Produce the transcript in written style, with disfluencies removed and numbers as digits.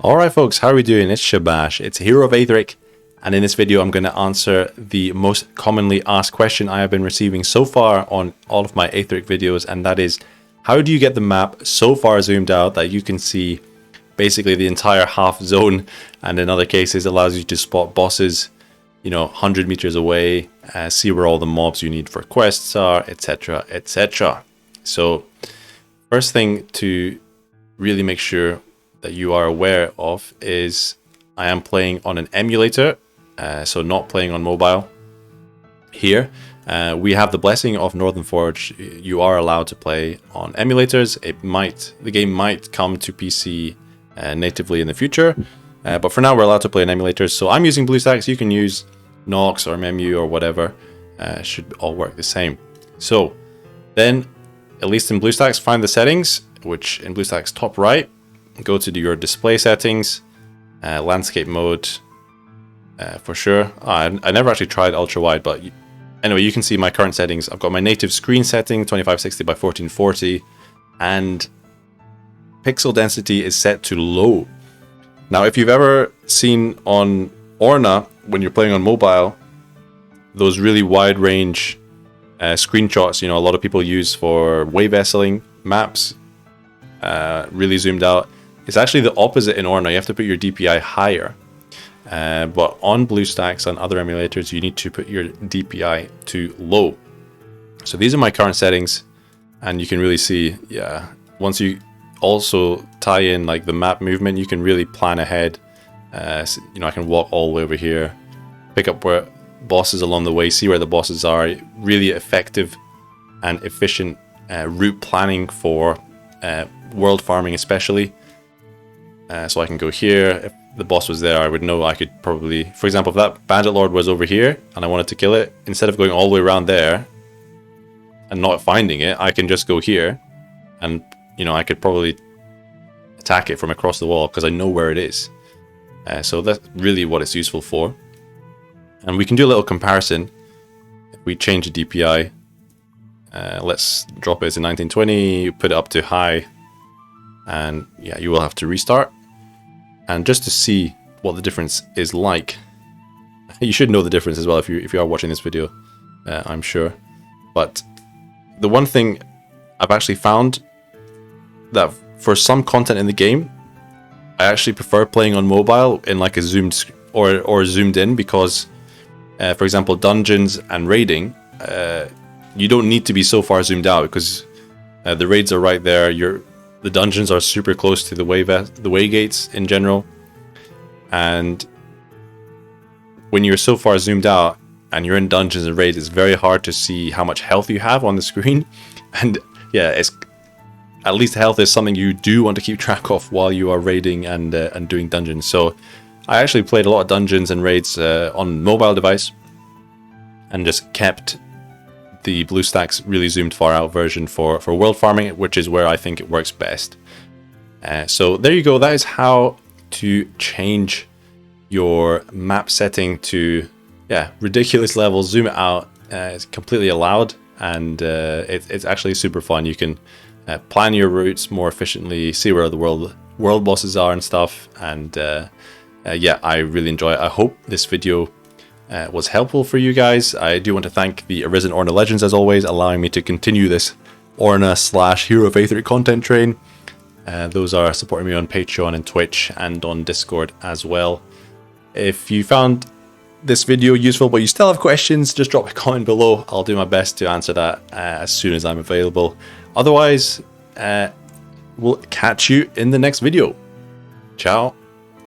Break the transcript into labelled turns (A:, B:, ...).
A: Alright folks, how are we doing? It's Shabash, it's Hero of Aethric, and in this video I'm going to answer the most commonly asked question I have been receiving so far on all of my Aethric videos, and that is, how do you get the map so far zoomed out that you can see basically the entire half zone, and in other cases allows you to spot bosses, you know, 100 meters away, see where all the mobs you need for quests are, etc, etc. So, first thing to really make sure that you are aware of is I am playing on an emulator, so not playing on mobile. Here we have the blessing of Northern Forge. You are allowed to play on emulators. The game might come to PC natively in the future, but for now we're allowed to play on emulators. So I'm using Bluestacks. You can use Nox or Memu or whatever. Should all work the same. So then, at least in Bluestacks, find the settings, which in Bluestacks top right, go to your display settings, landscape mode, for sure. I never actually tried ultra wide, but anyway, you can see my current settings. I've got my native screen setting, 2560 by 1440, and pixel density is set to low. Now, if you've ever seen on Orna, when you're playing on mobile, those really wide range screenshots, you know, a lot of people use for wave vesseling maps, really zoomed out. It's actually the opposite in Orna. You have to put your DPI higher. But on Bluestacks and other emulators, you need to put your DPI to low. So these are my current settings. And you can really see, yeah, once you also tie in like the map movement, you can really plan ahead. So, you know, I can walk all the way over here, pick up where bosses along the way, see where the bosses are. Really effective and efficient route planning for world farming especially. So I can go here. If the boss was there, I would know I could probably, for example, if that bandit lord was over here and I wanted to kill it, instead of going all the way around there and not finding it, I can just go here and, you know, I could probably attack it from across the wall because I know where it is. So that's really what it's useful for. And we can do a little comparison. If we change the DPI, let's drop it to 1920, put it up to high, and yeah, you will have to restart. And just to see what the difference is like, you should know the difference as well if you are watching this video, I'm sure. But the one thing I've actually found that for some content in the game, I actually prefer playing on mobile in like a zoomed or zoomed in, because, for example, dungeons and raiding, you don't need to be so far zoomed out because the raids are right there. The dungeons are super close to the way gates in general, and when you're so far zoomed out and you're in dungeons and raids, it's very hard to see how much health you have on the screen. And yeah, it's at least health is something you do want to keep track of while you are raiding and doing dungeons. So I actually played a lot of dungeons and raids on mobile device and just kept the Bluestacks really zoomed far out version for world farming, which is where I think it works best. So there you go. That is how to change your map setting to, yeah, ridiculous levels. Zoom it out. It's completely allowed, and it's actually super fun. You can plan your routes more efficiently, see where the world bosses are and stuff. And yeah, I really enjoy it. I hope this video was helpful for you guys. I do want to thank the Arisen Orna Legends, as always, allowing me to continue this Orna / Hero of Aethric content train. Those are supporting me on Patreon and Twitch and on Discord as well. If you found this video useful but you still have questions, just drop a comment below. I'll do my best to answer that as soon as I'm available. Otherwise, we'll catch you in the next video. Ciao.